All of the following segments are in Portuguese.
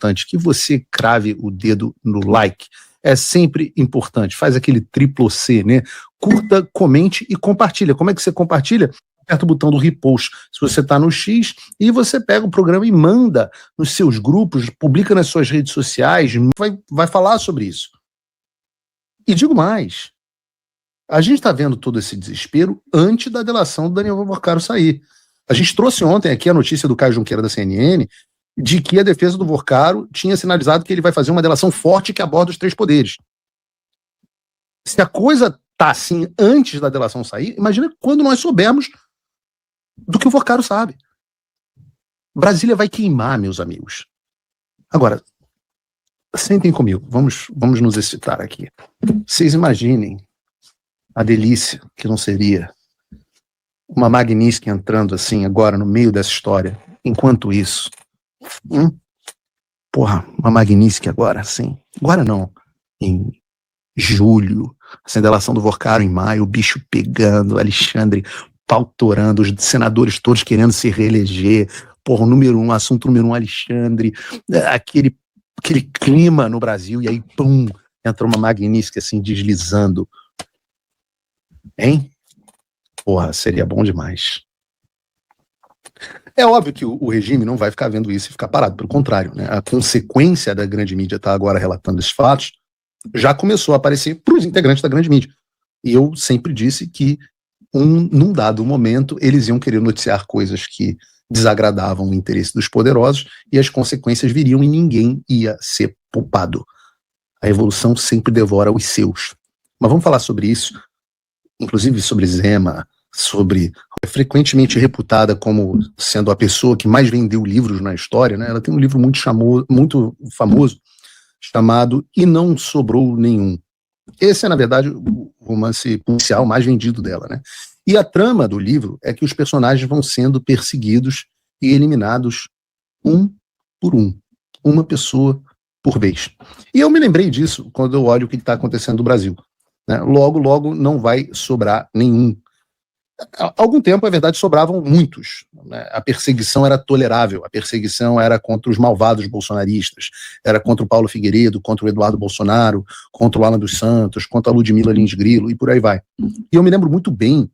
importante que você crave o dedo no like. É sempre importante. Faz aquele triplo C, né? Curta, comente e compartilha. Como é que você compartilha? Aperta o botão do repost. Se você está no X, e você pega o programa e manda nos seus grupos, publica nas suas redes sociais, vai falar sobre isso. E digo mais, a gente está vendo todo esse desespero antes da delação do Daniel Vorcaro sair. A gente trouxe ontem aqui a notícia do Caio Junqueira da CNN de que a defesa do Vorcaro tinha sinalizado que ele vai fazer uma delação forte que aborda os 3 poderes. Se a coisa tá assim antes da delação sair, imagina quando nós soubermos do que o Vorcaro sabe. Brasília vai queimar, meus amigos. Agora, sentem comigo, vamos nos excitar aqui. Vocês imaginem a delícia que não seria uma Magnitsky entrando assim agora no meio dessa história. Enquanto isso, uma Magnitsky agora, assim, agora não, em julho, a delação do Vorcaro em maio, o bicho pegando, Alexandre pautorando, os senadores todos querendo se reeleger, o assunto número 1, Alexandre, aquele clima no Brasil, e aí, pum, entra uma Magnitsky assim, deslizando. Hein? Seria bom demais. É óbvio que o regime não vai ficar vendo isso e ficar parado, pelo contrário, né? A consequência da grande mídia estar agora relatando esses fatos já começou a aparecer para os integrantes da grande mídia. E eu sempre disse que, num dado momento, eles iam querer noticiar coisas que desagradavam o interesse dos poderosos e as consequências viriam e ninguém ia ser poupado. A revolução sempre devora os seus. Mas vamos falar sobre isso, inclusive sobre Zema, frequentemente reputada como sendo a pessoa que mais vendeu livros na história, né? Ela tem um livro muito famoso chamado E Não Sobrou Nenhum. Esse é, na verdade, o romance policial mais vendido dela, né? E a trama do livro é que os personagens vão sendo perseguidos e eliminados um por um, uma pessoa por vez. E eu me lembrei disso quando eu olho o que está acontecendo no Brasil, né? Logo não vai sobrar nenhum. Há algum tempo, é verdade, sobravam muitos, né? A perseguição era tolerável, a perseguição era contra os malvados bolsonaristas, era contra o Paulo Figueiredo, contra o Eduardo Bolsonaro, contra o Alan dos Santos, contra a Ludmila Lins Grilo, e por aí vai. E eu me lembro muito bem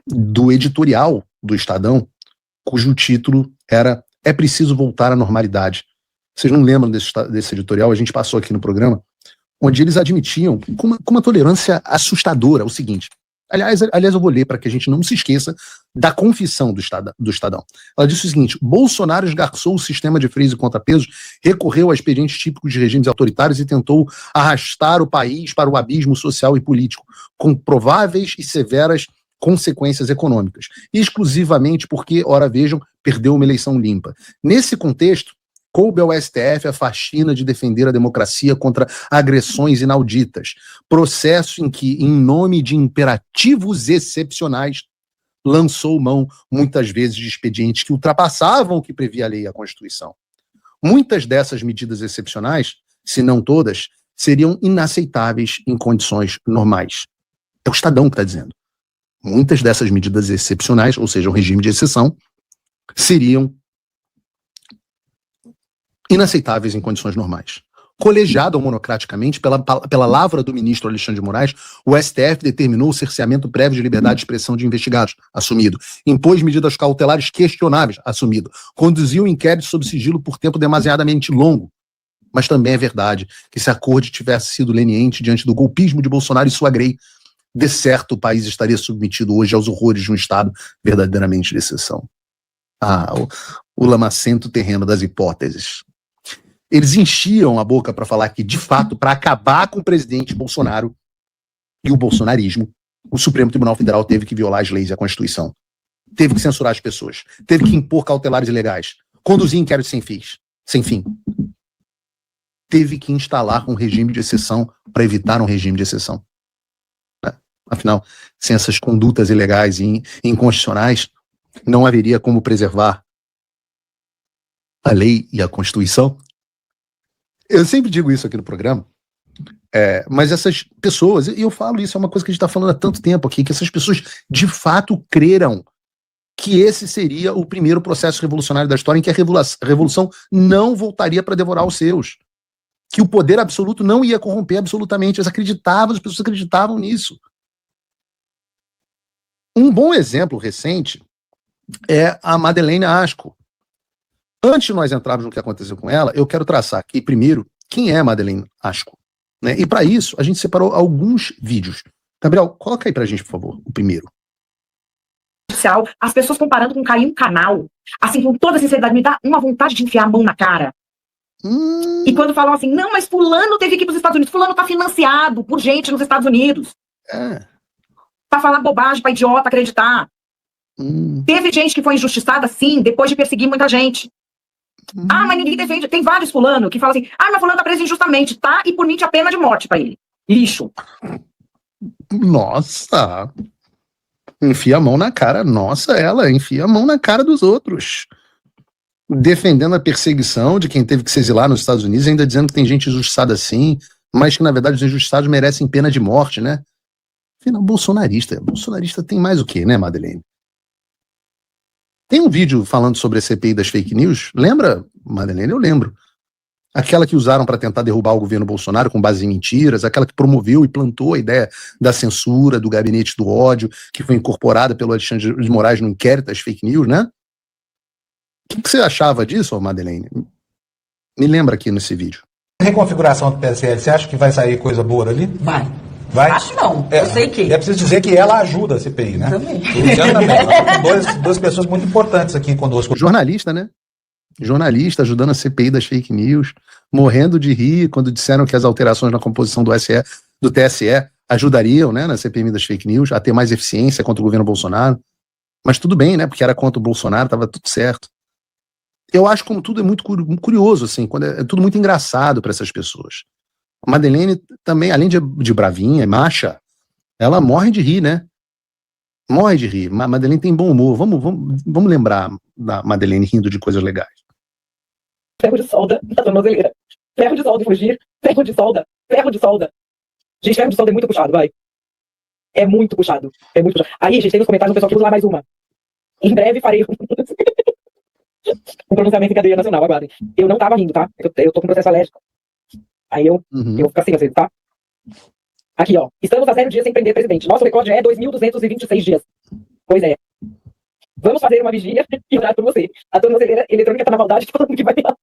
do editorial do Estadão, cujo título era É Preciso Voltar à Normalidade. Vocês não lembram desse editorial? A gente passou aqui no programa, onde eles admitiam com uma tolerância assustadora o seguinte. Aliás, eu vou ler para que a gente não se esqueça da confissão do Estadão. Ela disse o seguinte: Bolsonaro esgarçou o sistema de freios e contrapesos, recorreu a expedientes típicos de regimes autoritários e tentou arrastar o país para o abismo social e político, com prováveis e severas consequências econômicas, exclusivamente porque, ora vejam, perdeu uma eleição limpa. Nesse contexto, coube ao STF a faxina de defender a democracia contra agressões inauditas, processo em que, em nome de imperativos excepcionais, lançou mão, muitas vezes, de expedientes que ultrapassavam o que previa a lei e a Constituição. Muitas dessas medidas excepcionais, se não todas, seriam inaceitáveis em condições normais. É o Estadão que está dizendo. Muitas dessas medidas excepcionais, ou seja, o regime de exceção, seriam inaceitáveis em condições normais. Colegiado ou monocraticamente pela lavra do ministro Alexandre de Moraes, o STF determinou o cerceamento prévio de liberdade de expressão de investigados, assumido. Impôs medidas cautelares questionáveis, assumido. Conduziu inquérito sob sigilo por tempo demasiadamente longo. Mas também é verdade que se a corte tivesse sido leniente diante do golpismo de Bolsonaro e sua grei, de certo o país estaria submetido hoje aos horrores de um Estado verdadeiramente de exceção. O lamacento terreno das hipóteses. Eles enchiam a boca para falar que, de fato, para acabar com o presidente Bolsonaro e o bolsonarismo, o Supremo Tribunal Federal teve que violar as leis e a Constituição. Teve que censurar as pessoas. Teve que impor cautelares ilegais. Conduzir inquéritos sem fim. Teve que instalar um regime de exceção para evitar um regime de exceção. Afinal, sem essas condutas ilegais e inconstitucionais, não haveria como preservar a lei e a Constituição. Eu sempre digo isso aqui no programa, mas essas pessoas, e eu falo isso, é uma coisa que a gente está falando há tanto tempo aqui, que essas pessoas de fato creram que esse seria o primeiro processo revolucionário da história em que a revolução não voltaria para devorar os seus. Que o poder absoluto não ia corromper absolutamente. Eles acreditavam, as pessoas acreditavam nisso. Um bom exemplo recente é a Madeleine Ashko. Antes de nós entrarmos no que aconteceu com ela, eu quero traçar aqui, primeiro, quem é a Madeleine Ashko. Né? E para isso, a gente separou alguns vídeos. Gabriel, coloca aí pra gente, por favor, o primeiro. As pessoas comparando com cair um canal, assim, com toda sinceridade, me dá uma vontade de enfiar a mão na cara. E quando falam assim, não, mas fulano teve que ir para os Estados Unidos, fulano tá financiado por gente nos Estados Unidos. Pra falar bobagem, pra idiota acreditar. Teve gente que foi injustiçada, sim, depois de perseguir muita gente. Ah, mas ninguém defende. Tem vários fulano que falam assim, ah, mas fulano tá preso injustamente, tá? E por mim tinha pena de morte pra ele. Lixo. Nossa. Enfia a mão na cara. Nossa, ela enfia a mão na cara dos outros. Defendendo a perseguição de quem teve que se exilar nos Estados Unidos, ainda dizendo que tem gente injustiçada assim, mas que na verdade os injustiçados merecem pena de morte, né? Afinal, bolsonarista. Bolsonarista tem mais o quê, né, Madeleine? Tem um vídeo falando sobre a CPI das fake news. Lembra, Madeleine? Eu lembro. Aquela que usaram para tentar derrubar o governo Bolsonaro com base em mentiras, aquela que promoveu e plantou a ideia da censura, do gabinete do ódio, que foi incorporada pelo Alexandre de Moraes no inquérito das fake news, né? O que você achava disso, Madeleine? Me lembra aqui nesse vídeo. Reconfiguração do PSL, você acha que vai sair coisa boa dali? Vai? Acho não. Eu sei que. É preciso dizer que ela ajuda a CPI, né? Também. Duas pessoas muito importantes aqui conosco. Jornalista, né? Jornalista ajudando a CPI das fake news, morrendo de rir quando disseram que as alterações na composição do TSE ajudariam, né, na CPI das fake news, a ter mais eficiência contra o governo Bolsonaro. Mas tudo bem, né? Porque era contra o Bolsonaro, estava tudo certo. Eu acho como tudo é muito curioso, assim, quando é tudo muito engraçado para essas pessoas. A Madeleine também, além de bravinha, macha, ela morre de rir, né? Morre de rir. A Madeleine tem bom humor. Vamos lembrar da Madeleine rindo de coisas legais. Ferro de solda na tornozeleira. Ferro de solda e fugir. Ferro de solda. Ferro de solda. Gente, ferro de solda é muito puxado, vai. É muito puxado. É muito puxado. Aí, gente, tem nos comentários um pessoal que usa lá mais uma. Em breve farei um pronunciamento em cadeia nacional, aguardem. Eu não tava rindo, tá? Eu tô com processo alérgico. Aí eu vou ficar assim, às vezes, tá? Aqui, ó. Estamos a 0 dias sem prender presidente. Nosso recorde é 2.226 dias. Pois é. Vamos fazer uma vigia e orar por você. A tornozeleira eletrônica tá na maldade, falando que vai lá.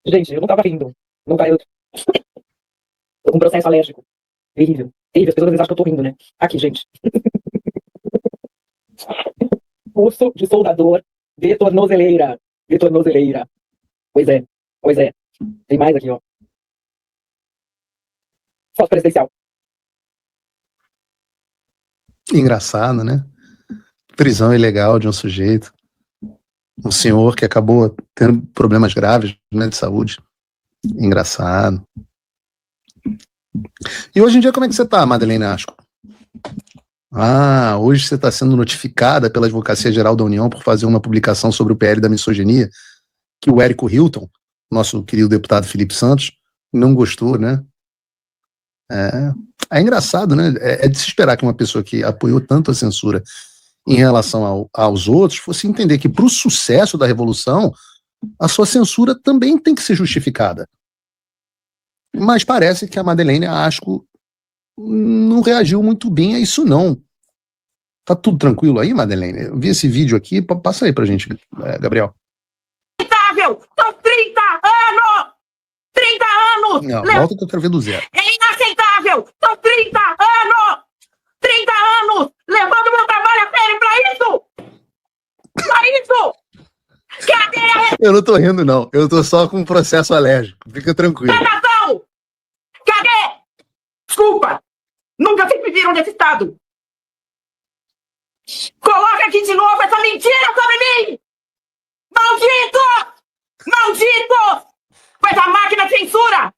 Gente, eu não tava rindo. Não vai, eu tô com processo alérgico. Terrível. Terrível. As pessoas às vezes acham que eu tô rindo, né? Aqui, gente. Curso de soldador de tornozeleira. De tornozeleira. Pois é. Pois é. Tem mais aqui, ó. Foto presidencial. Engraçado, né? Prisão ilegal de um sujeito. Um senhor que acabou tendo problemas graves, né, de saúde. Engraçado. E hoje em dia, como é que você tá, Madeleine Ashko? Ah, hoje você está sendo notificada pela Advocacia Geral da União por fazer uma publicação sobre o PL da misoginia, que o Érico Hilton, nosso querido deputado Felipe Santos, não gostou, né? É engraçado, né? É de se esperar que uma pessoa que apoiou tanto a censura em relação aos outros fosse entender que para o sucesso da revolução, a sua censura também tem que ser justificada. Mas parece que a Madeleine Ashko não reagiu muito bem a isso, não. Tá tudo tranquilo aí, Madeleine? Eu vi esse vídeo aqui, passa aí pra gente, Gabriel. Inaceitável! São 30 anos! 30 anos! Não, volta que eu quero ver do zero. É inaceitável! São 30 anos! 30 anos! Levando meu trabalho a sério pra isso! Pra isso! Cadê a Eu não tô rindo, não. Eu tô só com um processo alérgico. Fica tranquilo. redação? Cadê? Desculpa! Nunca se pediram nesse estado! Coloca aqui de novo essa mentira sobre mim! Maldito! Maldito! Com essa máquina de censura!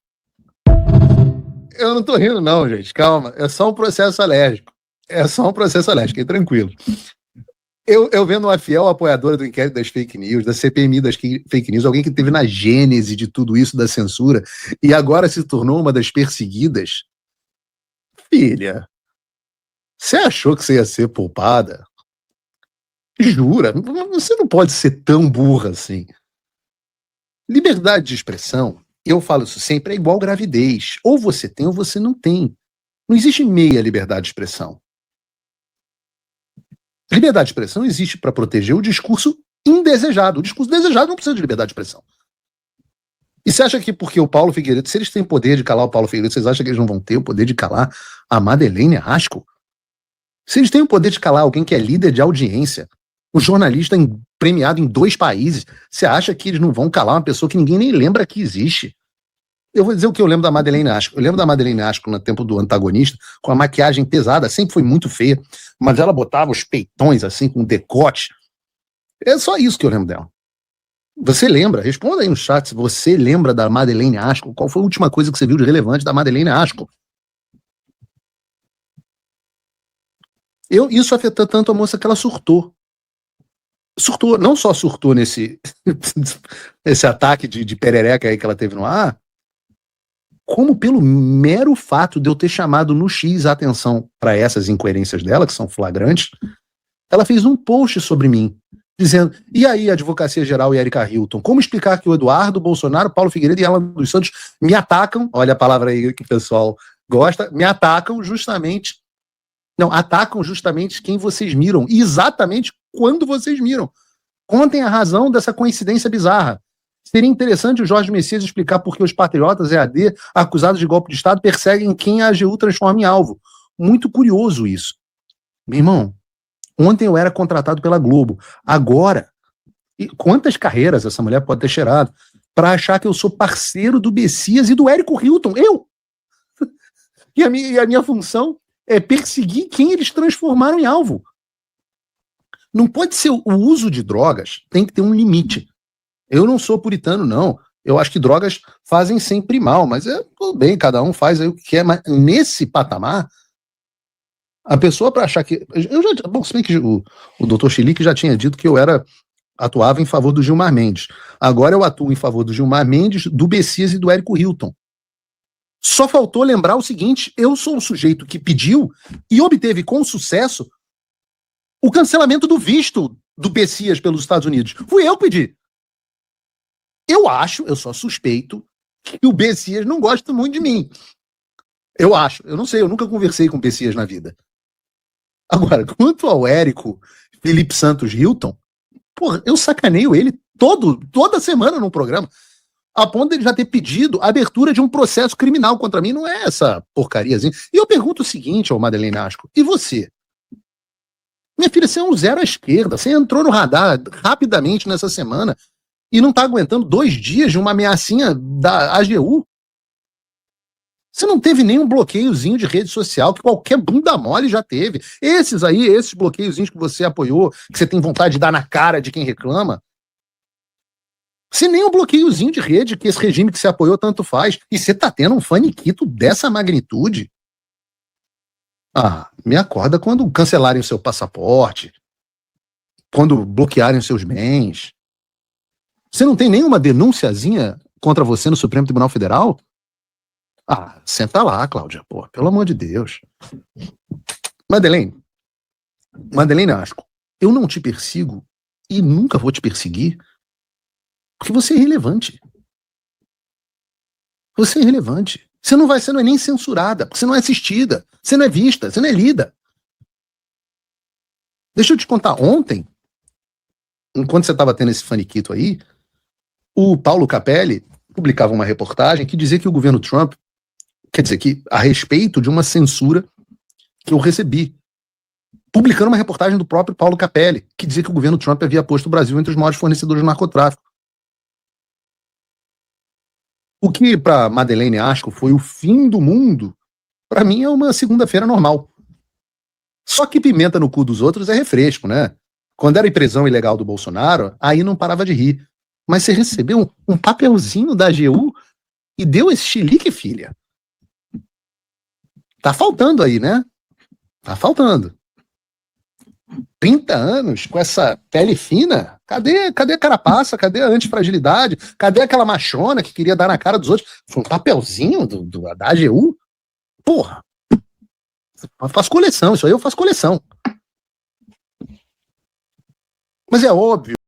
Eu não tô rindo, não, gente. Calma. É só um processo alérgico. É só um processo alérgico. Fique tranquilo. Eu vendo uma fiel apoiadora do inquérito das fake news, da CPMI das fake news, alguém que teve na gênese de tudo isso da censura e agora se tornou uma das perseguidas. Filha, você achou que você ia ser poupada? Jura? Você não pode ser tão burra assim. Liberdade de expressão, eu falo isso sempre, é igual gravidez. Ou você tem ou você não tem. Não existe meia liberdade de expressão. Liberdade de expressão existe para proteger o discurso indesejado. O discurso desejado não precisa de liberdade de expressão. E você acha que porque o Paulo Figueiredo, se eles têm poder de calar o Paulo Figueiredo, vocês acham que eles não vão ter o poder de calar a Madeleine Arrasco? Se eles têm o poder de calar alguém que é líder de audiência, um jornalista premiado em 2 países, você acha que eles não vão calar uma pessoa que ninguém nem lembra que existe? Eu vou dizer o que eu lembro da Madeleine Arrasco. Eu lembro da Madeleine Arrasco no tempo do Antagonista, com a maquiagem pesada, sempre foi muito feia, mas ela botava os peitões assim, com decote. É só isso que eu lembro dela. Você lembra? Responda aí no chat se você lembra da Madeleine Arrasco. Qual foi a última coisa que você viu de relevante da Madeleine Arrasco? Isso afetou tanto a moça que ela surtou. Surtou, não só surtou nesse esse ataque de perereca aí que ela teve no ar, como pelo mero fato de eu ter chamado no X a atenção para essas incoerências dela, que são flagrantes, ela fez um post sobre mim, dizendo, e aí, Advocacia Geral e Erika Hilton, como explicar que o Eduardo Bolsonaro, Paulo Figueiredo e Alan dos Santos me atacam, olha a palavra aí que o pessoal gosta, me atacam justamente, não, atacam justamente quem vocês miram, e exatamente quando vocês miram. Contem a razão dessa coincidência bizarra. Seria interessante o Jorge Messias explicar por que os patriotas EAD, acusados de golpe de Estado, perseguem quem a AGU transforma em alvo. Muito curioso isso. Meu irmão, ontem eu era contratado pela Globo. Agora, quantas carreiras essa mulher pode ter cheirado para achar que eu sou parceiro do Messias e do Érico Hilton? Eu! E a minha função é perseguir quem eles transformaram em alvo. Não pode ser o uso de drogas, tem que ter um limite. Eu não sou puritano, não. Eu acho que drogas fazem sempre mal, mas tudo bem, cada um faz aí o que quer. Mas nesse patamar, a pessoa para achar que... Bom, se bem que o Dr. Chilique já tinha dito que eu atuava em favor do Gilmar Mendes. Agora eu atuo em favor do Gilmar Mendes, do Messias e do Érico Hilton. Só faltou lembrar o seguinte, eu sou o sujeito que pediu e obteve com sucesso o cancelamento do visto do Messias pelos Estados Unidos. Fui eu que pedi. Eu só suspeito que o Messias não gosta muito de mim. Eu não sei, eu nunca conversei com o Messias na vida. Agora, quanto ao Érico Felipe Santos Hilton, porra, eu sacaneio ele toda semana no programa, a ponto de ele já ter pedido a abertura de um processo criminal contra mim, não é essa porcariazinha. E eu pergunto o seguinte ao Madeleine Arrasco, e você? Minha filha, você é um zero à esquerda, você entrou no radar rapidamente nessa semana e não tá aguentando 2 dias de uma ameaçinha da AGU. Você não teve nenhum bloqueiozinho de rede social que qualquer bunda mole já teve. Esses bloqueiozinhos que você apoiou, que você tem vontade de dar na cara de quem reclama. Se nem um bloqueiozinho de rede que esse regime que você apoiou tanto faz, e você tá tendo um faniquito dessa magnitude. Me acorda quando cancelarem o seu passaporte, quando bloquearem os seus bens. Você não tem nenhuma denúnciazinha contra você no Supremo Tribunal Federal? Senta lá, Cláudia, pô, pelo amor de Deus. Madeleine Arrasco, eu não te persigo e nunca vou te perseguir porque você é irrelevante. Você é irrelevante. Você não é nem censurada, porque você não é assistida, você não é vista, você não é lida. Deixa eu te contar, ontem, enquanto você estava tendo esse faniquito aí, o Paulo Capelli publicava uma reportagem que dizia que o governo Trump, quer dizer, que a respeito de uma censura que eu recebi, publicando uma reportagem do próprio Paulo Capelli, que dizia que o governo Trump havia posto o Brasil entre os maiores fornecedores de narcotráfico. O que para Madeleine Arrasco foi o fim do mundo, para mim é uma segunda-feira normal. Só que pimenta no cu dos outros é refresco, né? Quando era a prisão ilegal do Bolsonaro, aí não parava de rir. Mas você recebeu um papelzinho da AGU e deu esse chilique, filha. Tá faltando aí, né? Tá faltando. 30 anos com essa pele fina? Cadê a carapaça? Cadê a antifragilidade? Cadê aquela machona que queria dar na cara dos outros? Foi um papelzinho da AGU? Porra! Eu faço coleção, isso aí eu faço coleção. Mas é óbvio